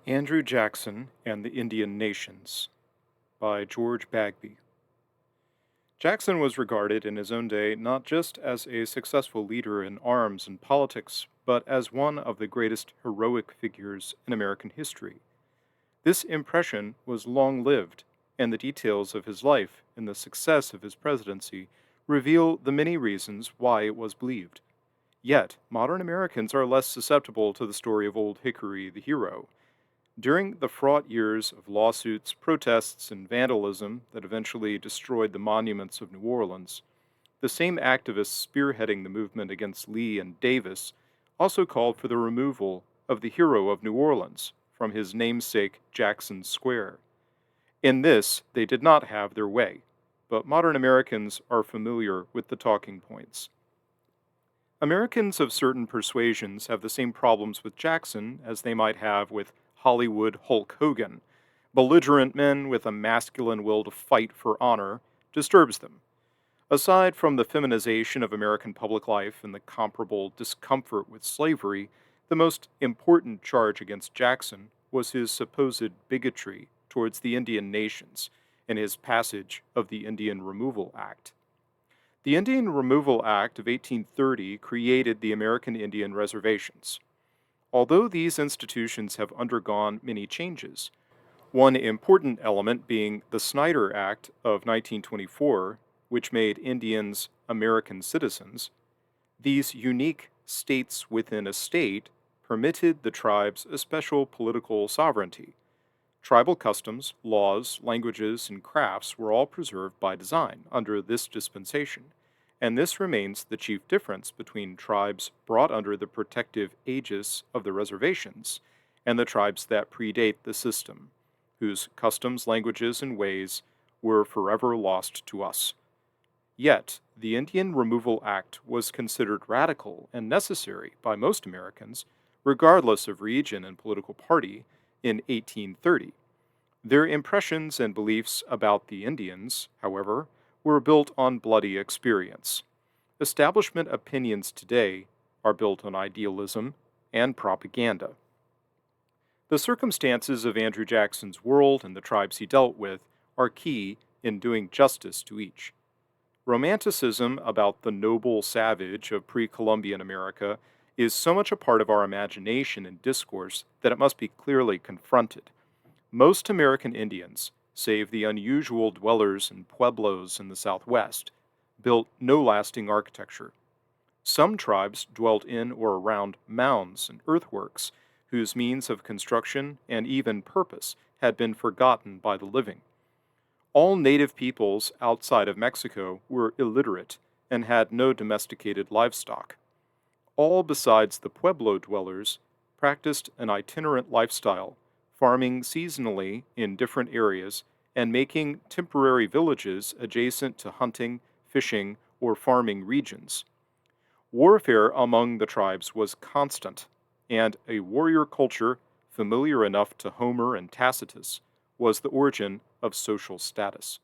Andrew Jackson and the Indian Nations by George Bagby. Jackson was regarded in his own day not just as a successful leader in arms and politics, but as one of the greatest heroic figures in American history. This impression was long lived, and the details of his life and the success of his presidency reveal the many reasons why it was believed. Yet, modern Americans are less susceptible to the story of Old Hickory the hero. During the fraught years of lawsuits, protests, and vandalism that eventually destroyed the monuments of New Orleans, the same activists spearheading the movement against Lee and Davis also called for the removal of the hero of New Orleans from his namesake Jackson Square. In this, they did not have their way, but modern Americans are familiar with the talking points. Americans of certain persuasions have the same problems with Jackson as they might have with Hollywood Hulk Hogan. Belligerent men with a masculine will to fight for honor disturbs them. Aside from the feminization of American public life and the comparable discomfort with slavery, the most important charge against Jackson was his supposed bigotry towards the Indian nations and his passage of the Indian Removal Act. The Indian Removal Act of 1830 created the American Indian reservations. Although these institutions have undergone many changes, one important element being the Snyder Act of 1924, which made Indians American citizens, these unique states within a state permitted the tribes a special political sovereignty. Tribal customs, laws, languages, and crafts were all preserved by design under this dispensation, and this remains the chief difference between tribes brought under the protective aegis of the reservations and the tribes that predate the system, whose customs, languages, and ways were forever lost to us. Yet, the Indian Removal Act was considered radical and necessary by most Americans, regardless of region and political party, in 1830. Their impressions and beliefs about the Indians, however, were built on bloody experience. Establishment opinions today are built on idealism and propaganda. The circumstances of Andrew Jackson's world and the tribes he dealt with are key in doing justice to each. Romanticism about the noble savage of pre-Columbian America is so much a part of our imagination and discourse that it must be clearly confronted. Most American Indians, save the unusual dwellers in pueblos in the Southwest, built no lasting architecture. Some tribes dwelt in or around mounds and earthworks whose means of construction and even purpose had been forgotten by the living. All native peoples outside of Mexico were illiterate and had no domesticated livestock. All besides the pueblo dwellers practiced an itinerant lifestyle, farming seasonally in different areas and making temporary villages adjacent to hunting, fishing, or farming regions. Warfare among the tribes was constant, and a warrior culture familiar enough to Homer and Tacitus was the origin of social status.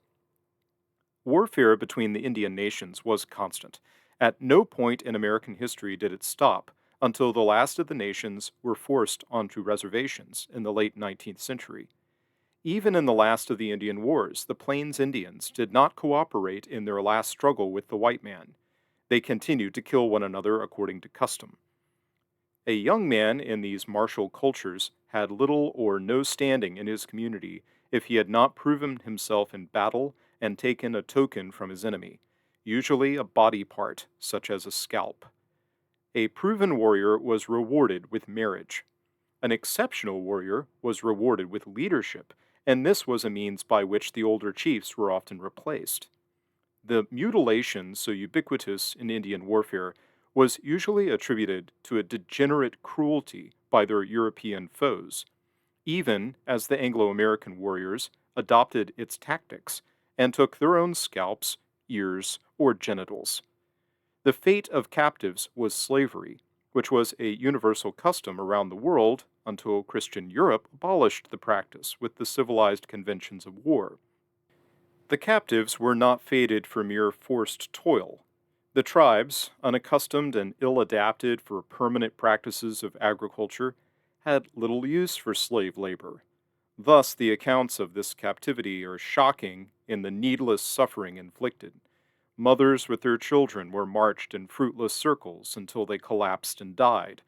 Warfare between the Indian nations was constant. At no point in American history did it stop until the last of the nations were forced onto reservations in the late 19th century. Even in the last of the Indian Wars, the Plains Indians did not cooperate in their last struggle with the white man. They continued to kill one another according to custom. A young man in these martial cultures had little or no standing in his community if he had not proven himself in battle and taken a token from his enemy, usually a body part, such as a scalp. A proven warrior was rewarded with marriage. An exceptional warrior was rewarded with leadership, and this was a means by which the older chiefs were often replaced. The mutilation so ubiquitous in Indian warfare was usually attributed to a degenerate cruelty by their European foes, even as the Anglo-American warriors adopted its tactics and took their own scalps, ears, or genitals. The fate of captives was slavery, which was a universal custom around the world until Christian Europe abolished the practice with the civilized conventions of war. The captives were not fated for mere forced toil. The tribes, unaccustomed and ill adapted for permanent practices of agriculture, had little use for slave labor. Thus, the accounts of this captivity are shocking in the needless suffering inflicted. Mothers with their children were marched in fruitless circles until they collapsed and died.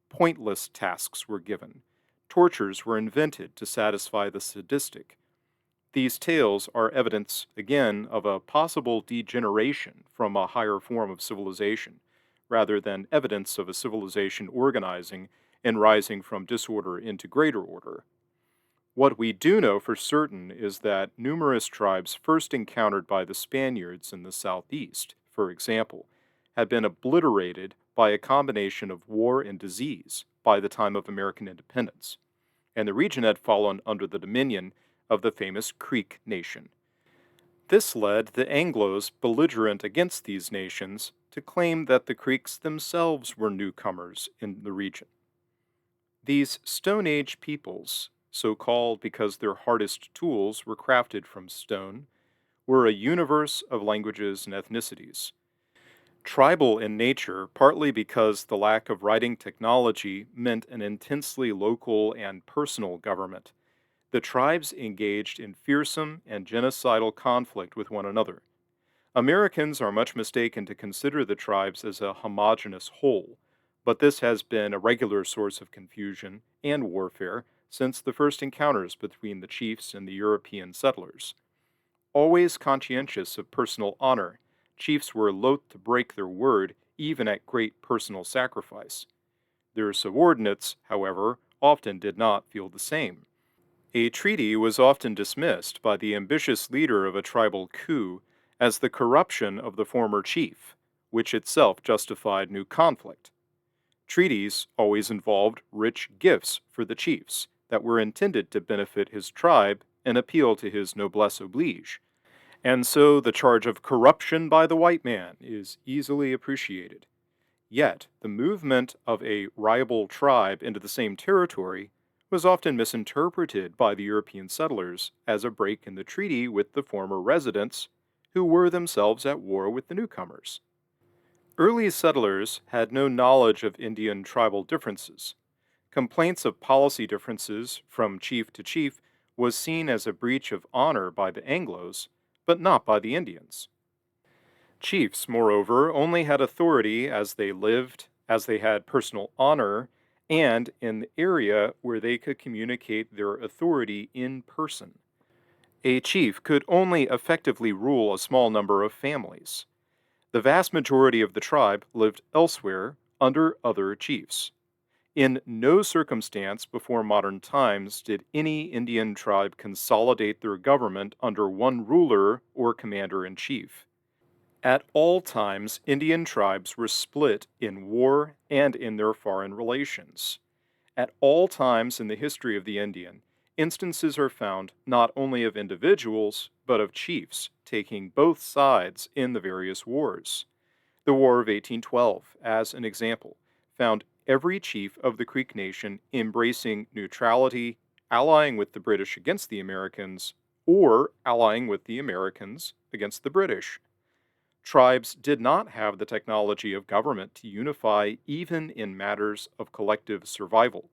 Pointless tasks were given. Tortures were invented to satisfy the sadistic. These tales are evidence, again, of a possible degeneration from a higher form of civilization, rather than evidence of a civilization organizing and rising from disorder into greater order. What we do know for certain is that numerous tribes first encountered by the Spaniards in the southeast, for example, had been obliterated by a combination of war and disease by the time of American independence, and the region had fallen under the dominion of the famous Creek nation. This led the Anglos belligerent against these nations to claim that the Creeks themselves were newcomers in the region. These Stone Age peoples, so called because their hardest tools were crafted from stone, were a universe of languages and ethnicities. Tribal in nature, partly because the lack of writing technology meant an intensely local and personal government, the tribes engaged in fearsome and genocidal conflict with one another. Americans are much mistaken to consider the tribes as a homogeneous whole, but this has been a regular source of confusion and warfare since the first encounters between the chiefs and the European settlers. Always conscientious of personal honor, chiefs were loath to break their word even at great personal sacrifice. Their subordinates, however, often did not feel the same. A treaty was often dismissed by the ambitious leader of a tribal coup as the corruption of the former chief, which itself justified new conflict. Treaties always involved rich gifts for the chiefs that were intended to benefit his tribe and appeal to his noblesse oblige. And so the charge of corruption by the white man is easily appreciated. Yet, the movement of a rival tribe into the same territory was often misinterpreted by the European settlers as a break in the treaty with the former residents, who were themselves at war with the newcomers. Early settlers had no knowledge of Indian tribal differences. Complaints of policy differences from chief to chief was seen as a breach of honor by the Anglos, but not by the Indians. Chiefs, moreover, only had authority as they lived, as they had personal honor, and in the area where they could communicate their authority in person. A chief could only effectively rule a small number of families. The vast majority of the tribe lived elsewhere under other chiefs. In no circumstance before modern times did any Indian tribe consolidate their government under one ruler or commander in chief. At all times, Indian tribes were split in war and in their foreign relations. At all times in the history of the Indian, instances are found not only of individuals, but of chiefs taking both sides in the various wars. The War of 1812, as an example, found every chief of the Creek nation embracing neutrality, allying with the British against the Americans, or allying with the Americans against the British. Tribes did not have the technology of government to unify even in matters of collective survival,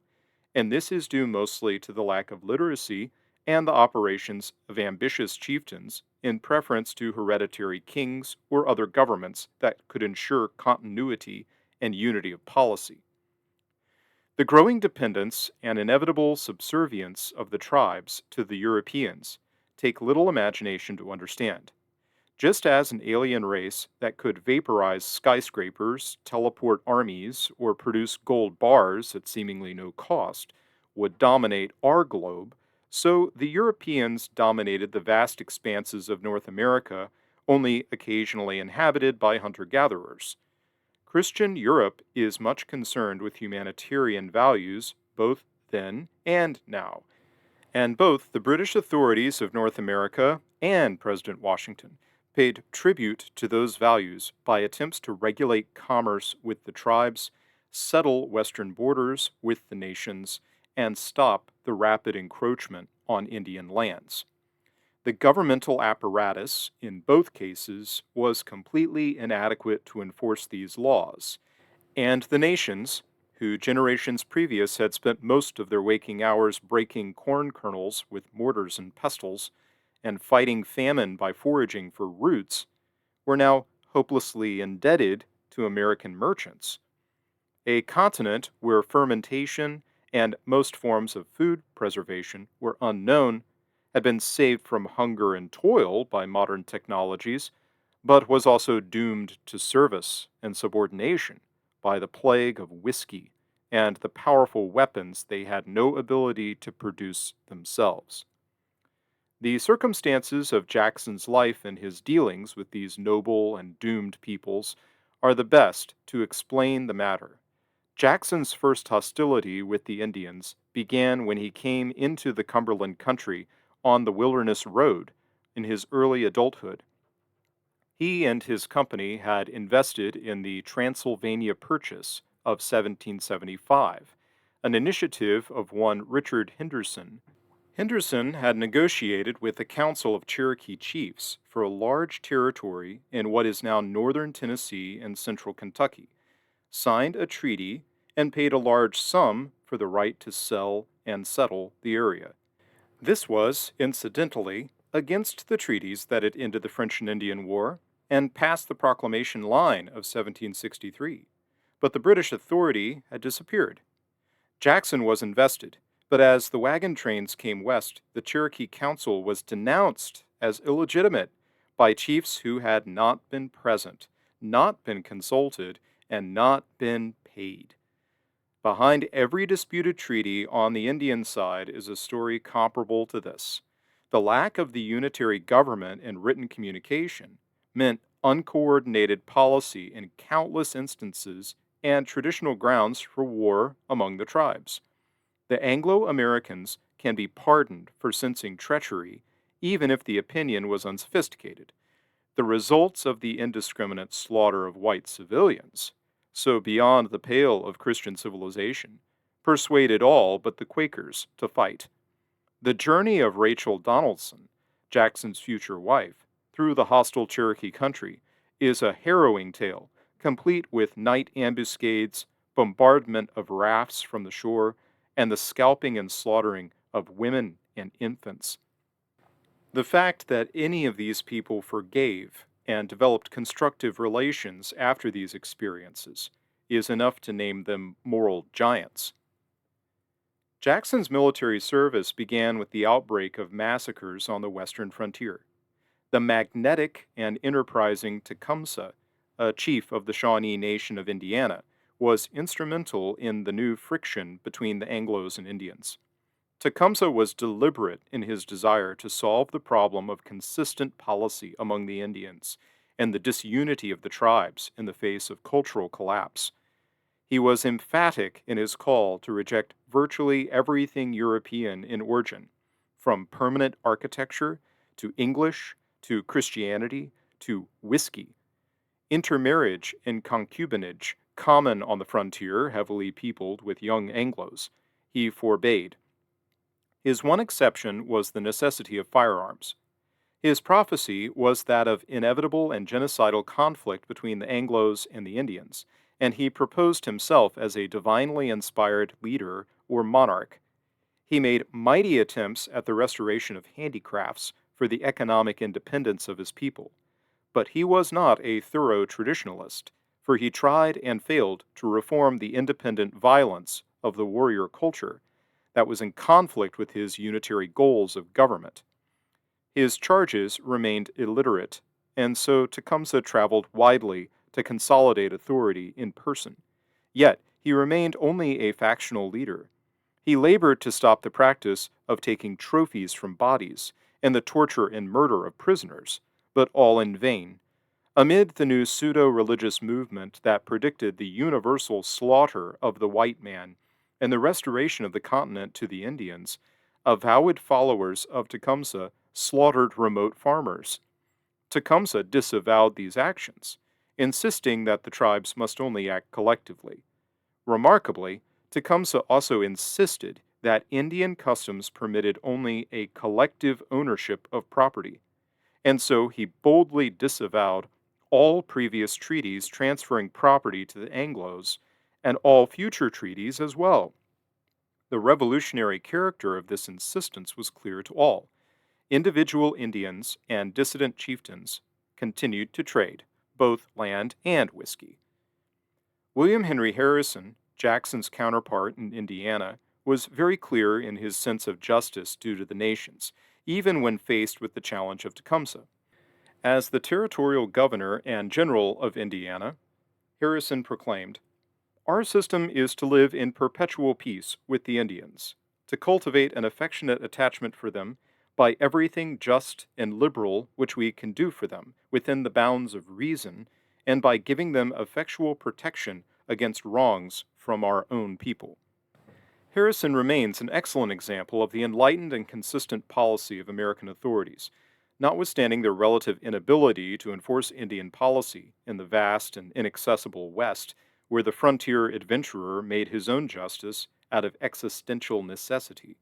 and this is due mostly to the lack of literacy and the operations of ambitious chieftains in preference to hereditary kings or other governments that could ensure continuity and unity of policy. The growing dependence and inevitable subservience of the tribes to the Europeans take little imagination to understand. Just as an alien race that could vaporize skyscrapers, teleport armies, or produce gold bars at seemingly no cost would dominate our globe, so the Europeans dominated the vast expanses of North America, only occasionally inhabited by hunter gatherers. Christian Europe is much concerned with humanitarian values, both then and now, and both the British authorities of North America and President Washington paid tribute to those values by attempts to regulate commerce with the tribes, settle western borders with the nations, and stop the rapid encroachment on Indian lands. The governmental apparatus, in both cases, was completely inadequate to enforce these laws, and the nations, who generations previous had spent most of their waking hours breaking corn kernels with mortars and pestles and fighting famine by foraging for roots, were now hopelessly indebted to American merchants. A continent where fermentation and most forms of food preservation were unknown had been saved from hunger and toil by modern technologies, but was also doomed to service and subordination by the plague of whiskey and the powerful weapons they had no ability to produce themselves. The circumstances of Jackson's life and his dealings with these noble and doomed peoples are the best to explain the matter. Jackson's first hostility with the Indians began when he came into the Cumberland country on the Wilderness Road in his early adulthood. He and his company had invested in the Transylvania Purchase of 1775, an initiative of one Richard Henderson. Henderson had negotiated with a council of Cherokee chiefs for a large territory in what is now northern Tennessee and central Kentucky, signed a treaty, and paid a large sum for the right to sell and settle the area. This was, incidentally, against the treaties that had ended the French and Indian War and passed the Proclamation Line of 1763. But the British authority had disappeared. Jackson was invested, but as the wagon trains came west, the Cherokee Council was denounced as illegitimate by chiefs who had not been present, not been consulted, and not been paid. Behind every disputed treaty on the Indian side is a story comparable to this. The lack of the unitary government and written communication meant uncoordinated policy in countless instances and traditional grounds for war among the tribes. The Anglo-Americans can be pardoned for sensing treachery, even if the opinion was unsophisticated. The results of the indiscriminate slaughter of white civilians, so beyond the pale of Christian civilization, persuaded all but the Quakers to fight. The journey of Rachel Donaldson, Jackson's future wife, through the hostile Cherokee country is a harrowing tale, complete with night ambuscades, bombardment of rafts from the shore, and the scalping and slaughtering of women and infants. The fact that any of these people forgave and developed constructive relations after these experiences is enough to name them moral giants. Jackson's military service began with the outbreak of massacres on the western frontier. The magnetic and enterprising Tecumseh, a chief of the Shawnee Nation of Indiana, was instrumental in the new friction between the Anglos and Indians. Tecumseh was deliberate in his desire to solve the problem of consistent policy among the Indians and the disunity of the tribes in the face of cultural collapse. He was emphatic in his call to reject virtually everything European in origin, from permanent architecture to English to Christianity to whiskey. Intermarriage and concubinage, common on the frontier heavily peopled with young Anglos, he forbade. His one exception was the necessity of firearms. His prophecy was that of inevitable and genocidal conflict between the Anglos and the Indians, and he proposed himself as a divinely inspired leader or monarch. He made mighty attempts at the restoration of handicrafts for the economic independence of his people. But he was not a thorough traditionalist, for he tried and failed to reform the independent violence of the warrior culture that was in conflict with his unitary goals of government. His charges remained illiterate, and so Tecumseh traveled widely to consolidate authority in person. Yet he remained only a factional leader. He labored to stop the practice of taking trophies from bodies and the torture and murder of prisoners, but all in vain. Amid the new pseudo-religious movement that predicted the universal slaughter of the white man and the restoration of the continent to the Indians, avowed followers of Tecumseh slaughtered remote farmers. Tecumseh disavowed these actions, insisting that the tribes must only act collectively. Remarkably, Tecumseh also insisted that Indian customs permitted only a collective ownership of property, and so he boldly disavowed all previous treaties transferring property to the Anglos and all future treaties as well. The revolutionary character of this insistence was clear to all. Individual Indians and dissident chieftains continued to trade, both land and whiskey. William Henry Harrison, Jackson's counterpart in Indiana, was very clear in his sense of justice due to the nations, even when faced with the challenge of Tecumseh. As the territorial governor and general of Indiana, Harrison proclaimed, "Our system is to live in perpetual peace with the Indians, to cultivate an affectionate attachment for them by everything just and liberal which we can do for them within the bounds of reason, and by giving them effectual protection against wrongs from our own people." Harrison remains an excellent example of the enlightened and consistent policy of American authorities, notwithstanding their relative inability to enforce Indian policy in the vast and inaccessible West, where the frontier adventurer made his own justice out of existential necessity.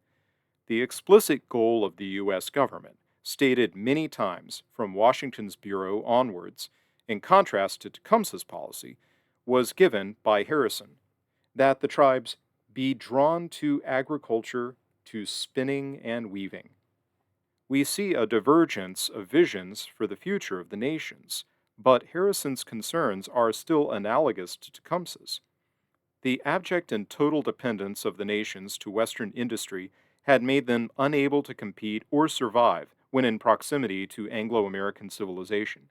The explicit goal of the U.S. government, stated many times from Washington's bureau onwards, in contrast to Tecumseh's policy, was given by Harrison, that the tribes be drawn to agriculture, to spinning and weaving. We see a divergence of visions for the future of the nations, but Harrison's concerns are still analogous to Tecumseh's. The abject and total dependence of the nations to Western industry had made them unable to compete or survive when in proximity to Anglo-American civilization.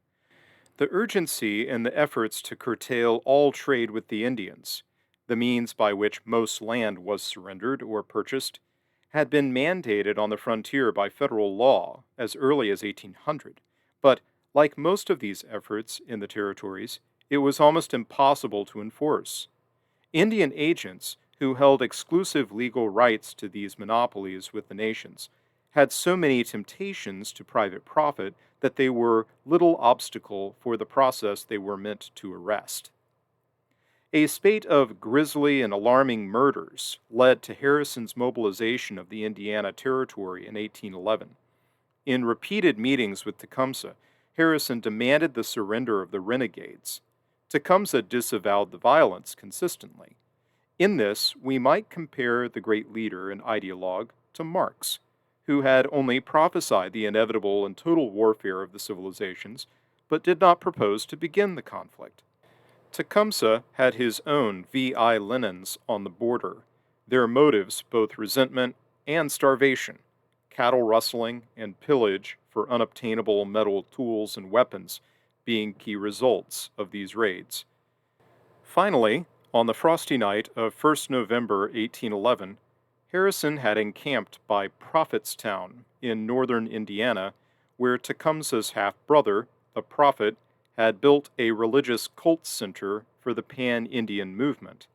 The urgency in the efforts to curtail all trade with the Indians, the means by which most land was surrendered or purchased, had been mandated on the frontier by federal law as early as 1800, but like most of these efforts in the territories, it was almost impossible to enforce. Indian agents, who held exclusive legal rights to these monopolies with the nations, had so many temptations to private profit that they were little obstacle for the process they were meant to arrest. A spate of grisly and alarming murders led to Harrison's mobilization of the Indiana Territory in 1811. In repeated meetings with Tecumseh, Harrison demanded the surrender of the renegades. Tecumseh disavowed the violence consistently. In this, we might compare the great leader and ideologue to Marx, who had only prophesied the inevitable and total warfare of the civilizations, but did not propose to begin the conflict. Tecumseh had his own V.I. Lenins on the border, their motives both resentment and starvation, cattle rustling and pillage for unobtainable metal tools and weapons being key results of these raids. Finally, on the frosty night of 1st November 1811, Harrison had encamped by Prophetstown in northern Indiana, where Tecumseh's half-brother, the Prophet, had built a religious cult center for the pan-Indian movement.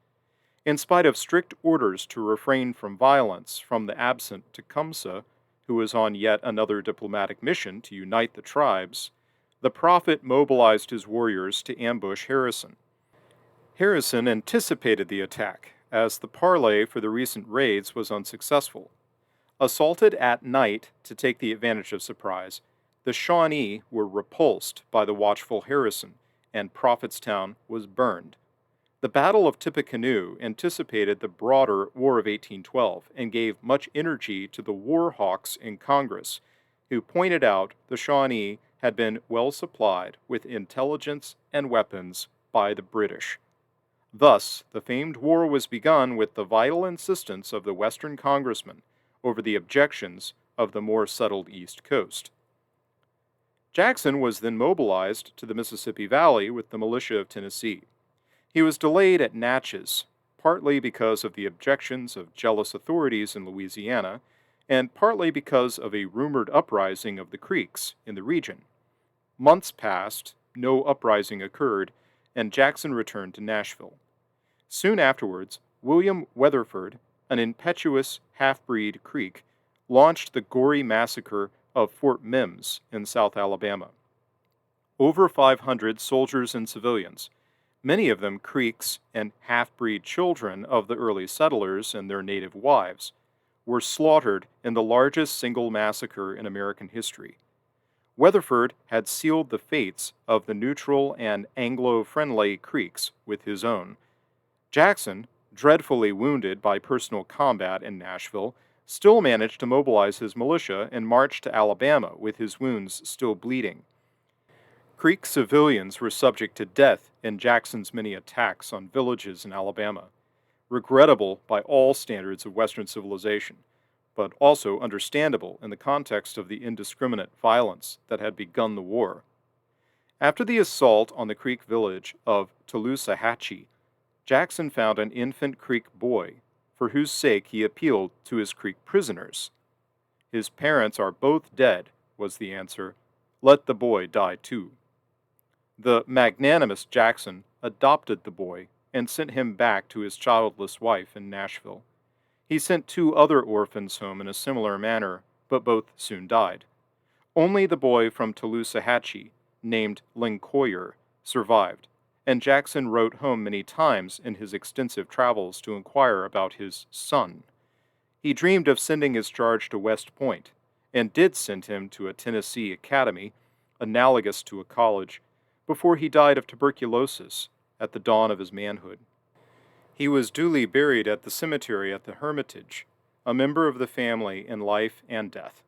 In spite of strict orders to refrain from violence from the absent Tecumseh, who was on yet another diplomatic mission to unite the tribes, the Prophet mobilized his warriors to ambush Harrison. Harrison anticipated the attack, as the parley for the recent raids was unsuccessful. Assaulted at night to take the advantage of surprise, the Shawnee were repulsed by the watchful Harrison, and Prophetstown was burned. The Battle of Tippecanoe anticipated the broader War of 1812 and gave much energy to the war hawks in Congress, who pointed out the Shawnee had been well supplied with intelligence and weapons by the British. Thus, the famed war was begun with the vital insistence of the Western congressmen over the objections of the more settled East Coast. Jackson was then mobilized to the Mississippi Valley with the militia of Tennessee. He was delayed at Natchez, partly because of the objections of jealous authorities in Louisiana, and partly because of a rumored uprising of the Creeks in the region. Months passed, no uprising occurred, and Jackson returned to Nashville. Soon afterwards, William Weatherford, an impetuous half-breed Creek, launched the gory massacre of Fort Mims in South Alabama. Over 500 soldiers and civilians, many of them Creeks and half-breed children of the early settlers and their native wives, were slaughtered in the largest single massacre in American history. Weatherford had sealed the fates of the neutral and Anglo-friendly Creeks with his own. Jackson, dreadfully wounded by personal combat in Nashville, still managed to mobilize his militia and march to Alabama with his wounds still bleeding. Creek civilians were subject to death in Jackson's many attacks on villages in Alabama, regrettable by all standards of Western civilization, but also understandable in the context of the indiscriminate violence that had begun the war. After the assault on the Creek village of Tecumseh, Jackson found an infant Creek boy, for whose sake he appealed to his Creek prisoners. "His parents are both dead," was the answer. "Let the boy die too." The magnanimous Jackson adopted the boy and sent him back to his childless wife in Nashville. He sent two other orphans home in a similar manner, but both soon died. Only the boy from Tecumseh, named Lincoln, survived, and Jackson wrote home many times in his extensive travels to inquire about his son. He dreamed of sending his charge to West Point, and did send him to a Tennessee academy, analogous to a college, before he died of tuberculosis at the dawn of his manhood. He was duly buried at the cemetery at the Hermitage, a member of the family in life and death.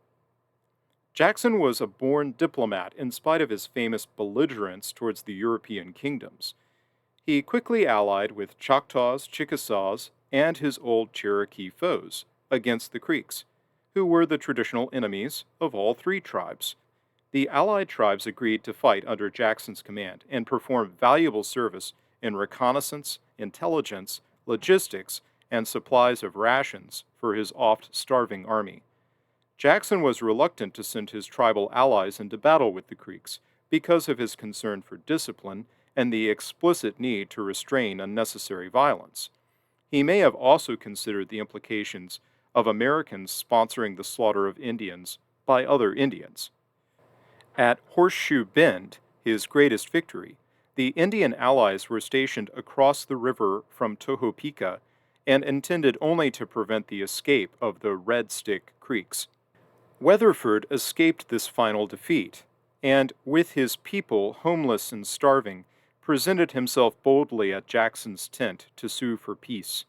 Jackson was a born diplomat in spite of his famous belligerence towards the European kingdoms. He quickly allied with Choctaws, Chickasaws, and his old Cherokee foes against the Creeks, who were the traditional enemies of all three tribes. The allied tribes agreed to fight under Jackson's command and perform valuable service in reconnaissance, intelligence, logistics, and supplies of rations for his oft starving army. Jackson was reluctant to send his tribal allies into battle with the Creeks because of his concern for discipline and the explicit need to restrain unnecessary violence. He may have also considered the implications of Americans sponsoring the slaughter of Indians by other Indians. At Horseshoe Bend, his greatest victory, the Indian allies were stationed across the river from Tohopeka and intended only to prevent the escape of the Red Stick Creeks. Weatherford escaped this final defeat, and, with his people homeless and starving, presented himself boldly at Jackson's tent to sue for peace.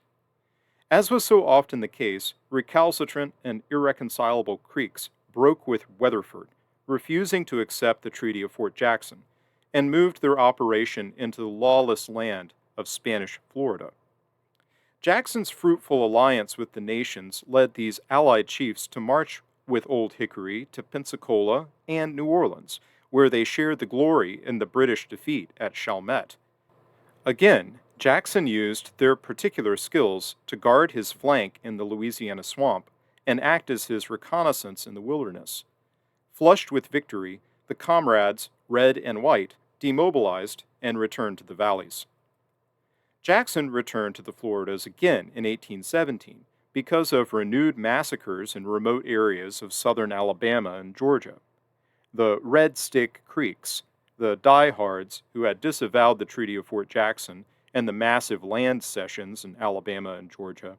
As was so often the case, recalcitrant and irreconcilable Creeks broke with Weatherford, refusing to accept the Treaty of Fort Jackson, and moved their operation into the lawless land of Spanish Florida. Jackson's fruitful alliance with the nations led these allied chiefs to march with Old Hickory to Pensacola and New Orleans, where they shared the glory in the British defeat at Chalmette. Again, Jackson used their particular skills to guard his flank in the Louisiana swamp and act as his reconnaissance in the wilderness. Flushed with victory, the comrades, red and white, demobilized and returned to the valleys. Jackson returned to the Floridas again in 1817 because of renewed massacres in remote areas of southern Alabama and Georgia. The Red Stick Creeks, the diehards who had disavowed the Treaty of Fort Jackson and the massive land cessions in Alabama and Georgia,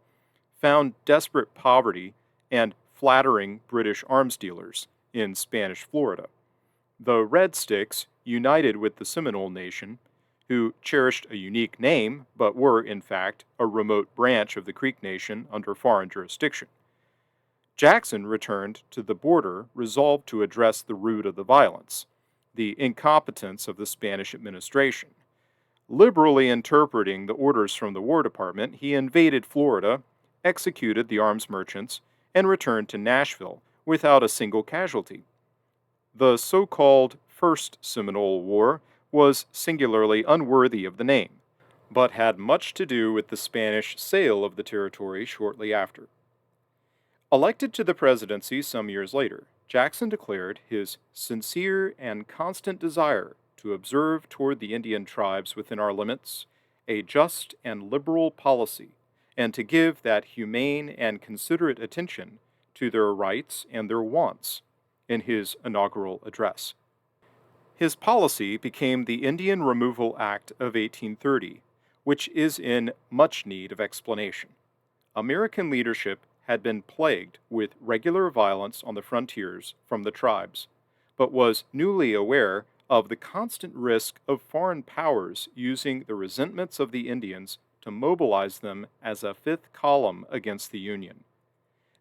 found desperate poverty and flattering British arms dealers in Spanish Florida. The Red Sticks united with the Seminole Nation, who cherished a unique name but were, in fact, a remote branch of the Creek Nation under foreign jurisdiction. Jackson returned to the border resolved to address the root of the violence, the incompetence of the Spanish administration. Liberally interpreting the orders from the War Department, he invaded Florida, executed the arms merchants, and returned to Nashville without a single casualty. The so-called First Seminole War was singularly unworthy of the name, but had much to do with the Spanish sale of the territory shortly after. Elected to the presidency some years later, Jackson declared his sincere and constant desire to observe toward the Indian tribes within our limits a just and liberal policy, and to give that humane and considerate attention to their rights and their wants in his inaugural address. His policy became the Indian Removal Act of 1830, which is in much need of explanation. American leadership had been plagued with regular violence on the frontiers from the tribes, but was newly aware of the constant risk of foreign powers using the resentments of the Indians to to mobilize them as a fifth column against the Union.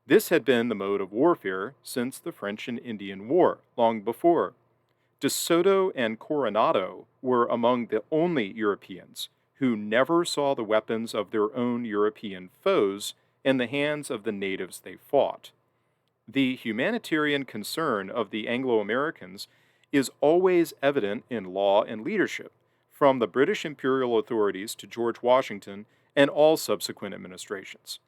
This had been the mode of warfare since the French and Indian War, long before. De Soto and Coronado were among the only Europeans who never saw the weapons of their own European foes in the hands of the natives they fought. The humanitarian concern of the Anglo-Americans is always evident in law and leadership, from the British imperial authorities to George Washington and all subsequent administrations.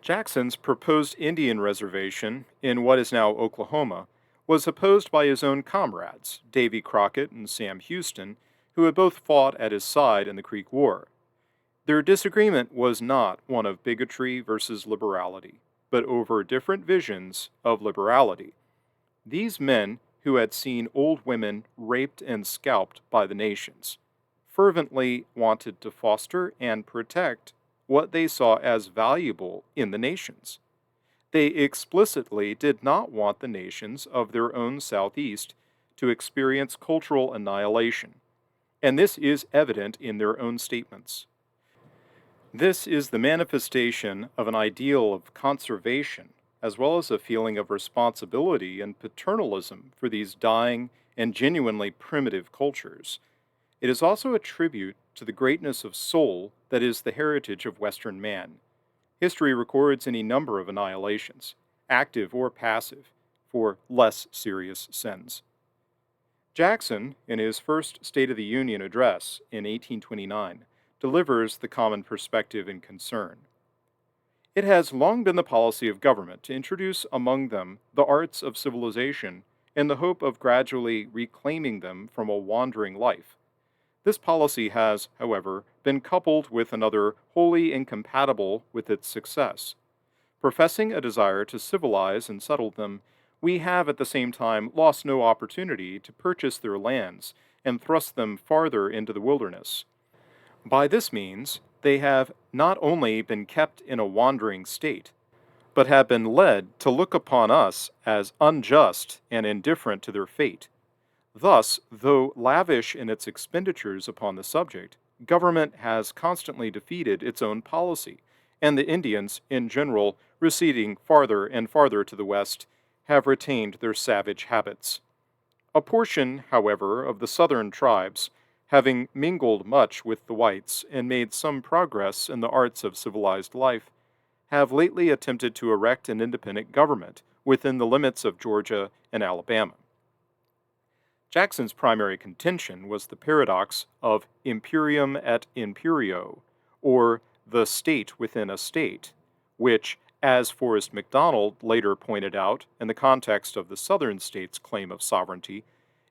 Jackson's proposed Indian reservation in what is now Oklahoma was opposed by his own comrades, Davy Crockett and Sam Houston, who had both fought at his side in the Creek War. Their disagreement was not one of bigotry versus liberality, but over different visions of liberality. These men, who had seen old women raped and scalped by the nations, fervently wanted to foster and protect what they saw as valuable in the nations. They explicitly did not want the nations of their own southeast to experience cultural annihilation, and this is evident in their own statements. This is the manifestation of an ideal of conservation, as well as a feeling of responsibility and paternalism for these dying and genuinely primitive cultures. It is also a tribute to the greatness of soul that is the heritage of Western man. History records any number of annihilations, active or passive, for less serious sins. Jackson, in his first State of the Union address in 1829, delivers the common perspective and concern. It has long been the policy of government to introduce among them the arts of civilization in the hope of gradually reclaiming them from a wandering life. This policy has, however, been coupled with another wholly incompatible with its success. Professing a desire to civilize and settle them, we have at the same time lost no opportunity to purchase their lands and thrust them farther into the wilderness. By this means, they have not only been kept in a wandering state, but have been led to look upon us as unjust and indifferent to their fate. Thus, though lavish in its expenditures upon the subject, government has constantly defeated its own policy, and the Indians, in general, receding farther and farther to the west, have retained their savage habits. A portion, however, of the southern tribes, having mingled much with the whites and made some progress in the arts of civilized life, have lately attempted to erect an independent government within the limits of Georgia and Alabama. Jackson's primary contention was the paradox of imperium et imperio, or the state within a state, which, as Forrest McDonald later pointed out in the context of the Southern states' claim of sovereignty,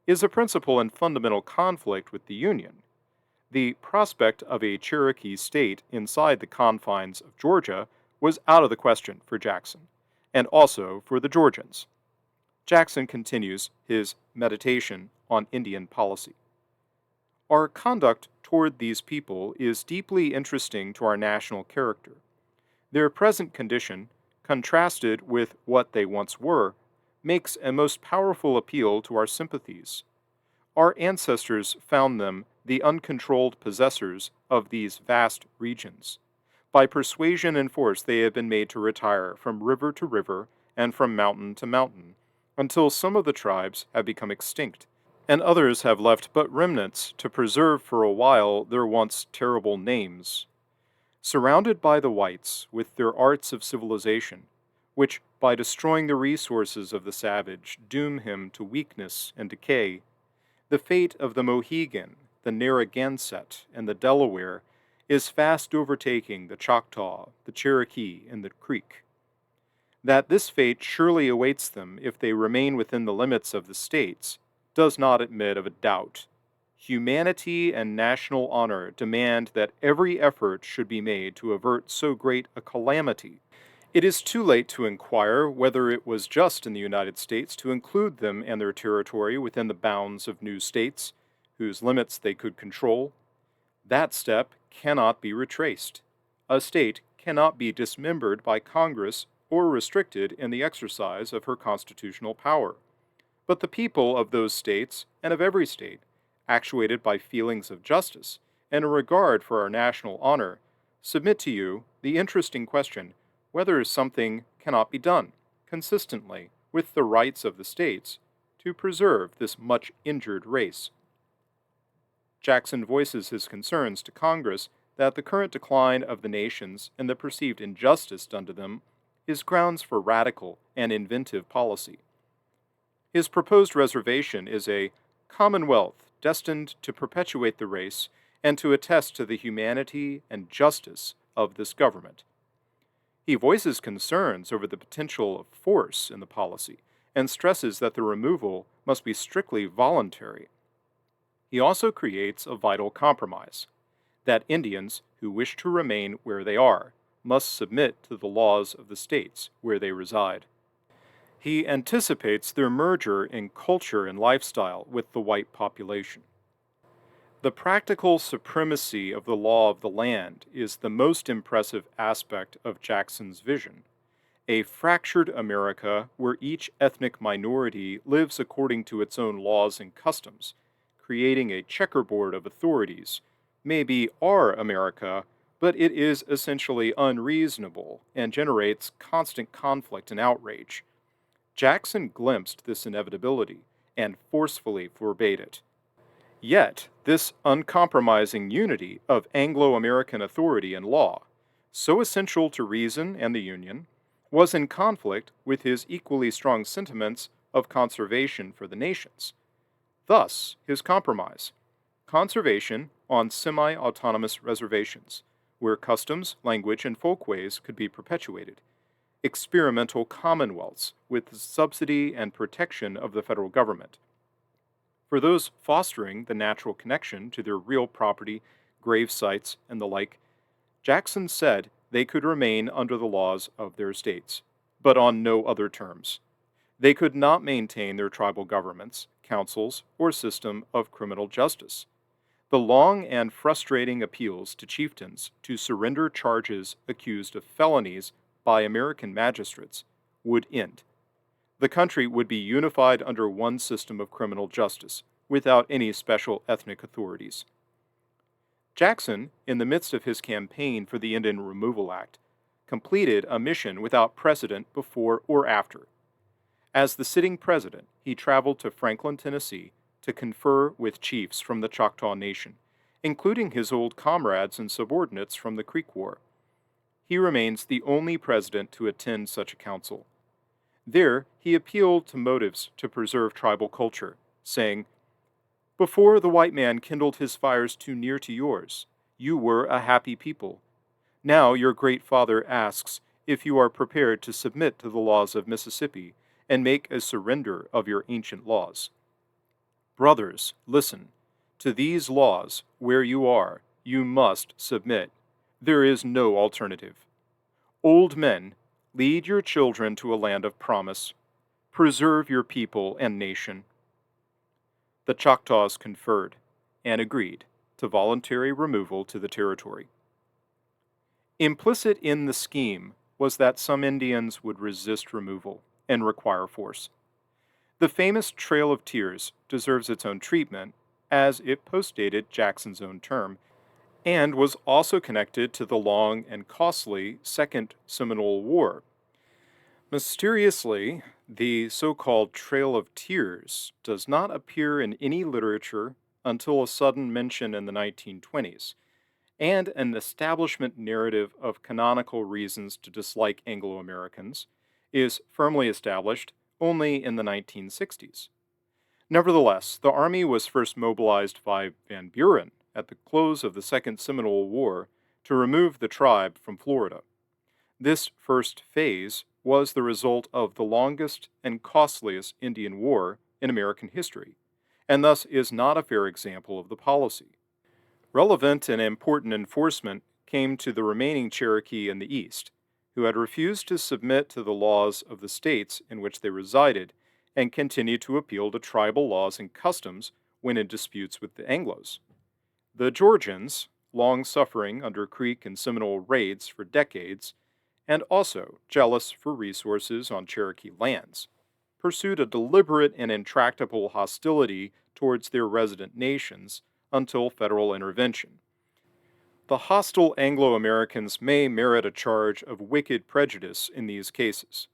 is a principal and fundamental conflict with the Union. The prospect of a Cherokee state inside the confines of Georgia was out of the question for Jackson, and also for the Georgians. Jackson continues his meditation on Indian policy. Our conduct toward these people is deeply interesting to our national character. Their present condition, contrasted with what they once were, makes a most powerful appeal to our sympathies. Our ancestors found them the uncontrolled possessors of these vast regions. By persuasion and force they have been made to retire from river to river and from mountain to mountain, until some of the tribes have become extinct, and others have left but remnants to preserve for a while their once terrible names. Surrounded by the whites with their arts of civilization, which by destroying the resources of the savage doom him to weakness and decay, the fate of the Mohegan, the Narragansett, and the Delaware is fast overtaking the Choctaw, the Cherokee, and the Creek. That this fate surely awaits them if they remain within the limits of the states does not admit of a doubt. Humanity and national honor demand that every effort should be made to avert so great a calamity. It is too late to inquire whether it was just in the United States to include them and their territory within the bounds of new states, whose limits they could control. That step cannot be retraced. A state cannot be dismembered by Congress or restricted in the exercise of her constitutional power. But the people of those states, and of every state, actuated by feelings of justice, and a regard for our national honor, submit to you the interesting question whether something cannot be done consistently with the rights of the states to preserve this much injured race. Jackson voices his concerns to Congress that the current decline of the nations and the perceived injustice done to them is grounds for radical and inventive policy. His proposed reservation is a commonwealth destined to perpetuate the race and to attest to the humanity and justice of this government. He voices concerns over the potential of force in the policy and stresses that the removal must be strictly voluntary. He also creates a vital compromise that Indians who wish to remain where they are must submit to the laws of the states where they reside. He anticipates their merger in culture and lifestyle with the white population. The practical supremacy of the law of the land is the most impressive aspect of Jackson's vision. A fractured America where each ethnic minority lives according to its own laws and customs, creating a checkerboard of authorities, may be our America, but it is essentially unreasonable and generates constant conflict and outrage. Jackson glimpsed this inevitability and forcefully forbade it. Yet, this uncompromising unity of Anglo-American authority and law, so essential to reason and the Union, was in conflict with his equally strong sentiments of conservation for the nations. Thus, his compromise: conservation on semi-autonomous reservations, where customs, language, and folkways could be perpetuated; experimental commonwealths with the subsidy and protection of the federal government. For those fostering the natural connection to their real property, grave sites, and the like, Jackson said they could remain under the laws of their states, but on no other terms. They could not maintain their tribal governments, councils, or system of criminal justice. The long and frustrating appeals to chieftains to surrender charges accused of felonies by American magistrates would end. The country would be unified under one system of criminal justice, without any special ethnic authorities. Jackson, in the midst of his campaign for the Indian Removal Act, completed a mission without precedent before or after. As the sitting president, he traveled to Franklin, Tennessee, to confer with chiefs from the Choctaw Nation, including his old comrades and subordinates from the Creek War. He remains the only president to attend such a council. There, he appealed to motives to preserve tribal culture, saying, "Before the white man kindled his fires too near to yours, you were a happy people. Now your great father asks if you are prepared to submit to the laws of Mississippi and make a surrender of your ancient laws. Brothers, listen. To these laws, where you are, you must submit. There is no alternative. Old men, lead your children to a land of promise. Preserve your people and nation." The Choctaws conferred and agreed to voluntary removal to the territory. Implicit in the scheme was that some Indians would resist removal and require force. The famous Trail of Tears deserves its own treatment, as it postdated Jackson's own term, and was also connected to the long and costly Second Seminole War. Mysteriously, the so-called Trail of Tears does not appear in any literature until a sudden mention in the 1920s, and an establishment narrative of canonical reasons to dislike Anglo-Americans is firmly established only in the 1960s. Nevertheless, the Army was first mobilized by Van Buren at the close of the Second Seminole War to remove the tribe from Florida. This first phase was the result of the longest and costliest Indian War in American history, and thus is not a fair example of the policy. Relevant and important enforcement came to the remaining Cherokee in the East, who had refused to submit to the laws of the states in which they resided and continued to appeal to tribal laws and customs when in disputes with the Anglos. The Georgians, long suffering under Creek and Seminole raids for decades, and also jealous for resources on Cherokee lands, pursued a deliberate and intractable hostility towards their resident nations until federal intervention, The hostile Anglo-Americans may merit a charge of wicked prejudice in these cases,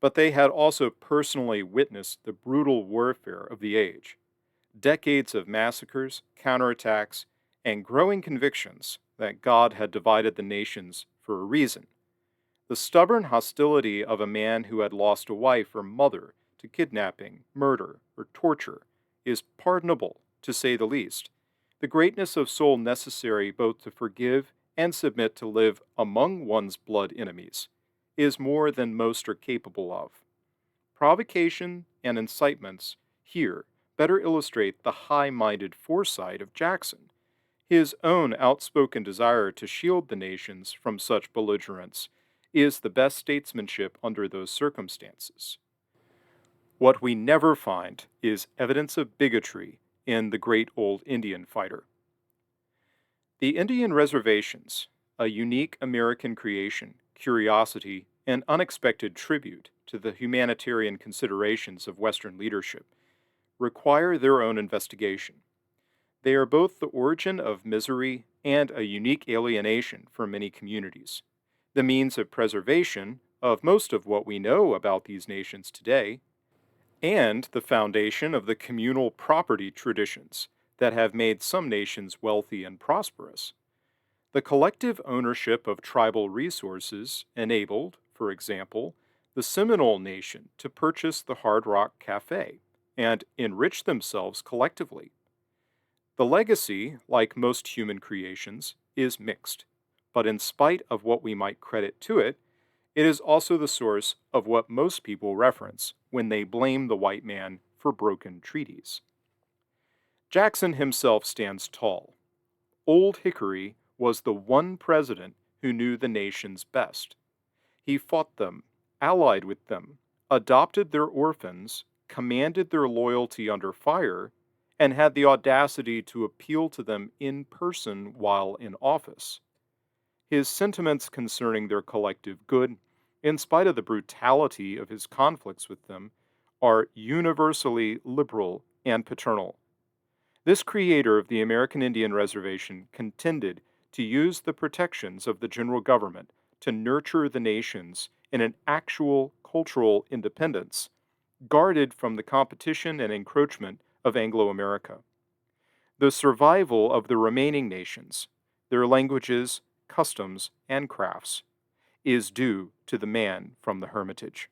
but they had also personally witnessed the brutal warfare of the age, decades of massacres, counterattacks, and growing convictions that God had divided the nations for a reason. The stubborn hostility of a man who had lost a wife or mother to kidnapping, murder, or torture is pardonable, to say the least. The greatness of soul necessary both to forgive and submit to live among one's blood enemies is more than most are capable of. Provocation and incitements here better illustrate the high minded foresight of Jackson, his own outspoken desire to shield the nations from such belligerence is the best statesmanship under those circumstances. What we never find is evidence of bigotry in the great old Indian fighter. The Indian reservations, a unique American creation, curiosity, and unexpected tribute to the humanitarian considerations of Western leadership, require their own investigation. They are both the origin of misery and a unique alienation for many communities, the means of preservation of most of what we know about these nations today, and the foundation of the communal property traditions that have made some nations wealthy and prosperous. The collective ownership of tribal resources enabled, for example, the Seminole Nation to purchase the Hard Rock Cafe and enrich themselves collectively. The legacy, like most human creations, is mixed, but in spite of what we might credit to it, it is also the source of what most people reference when they blame the white man for broken treaties. Jackson himself stands tall. Old Hickory was the one president who knew the nations best. He fought them, allied with them, adopted their orphans, commanded their loyalty under fire, and had the audacity to appeal to them in person while in office. His sentiments concerning their collective good, in spite of the brutality of his conflicts with them, are universally liberal and paternal. This creator of the American Indian Reservation contended to use the protections of the general government to nurture the nations in an actual cultural independence, guarded from the competition and encroachment of Anglo America. The survival of the remaining nations, their languages, customs, and crafts, is due to the man from the Hermitage.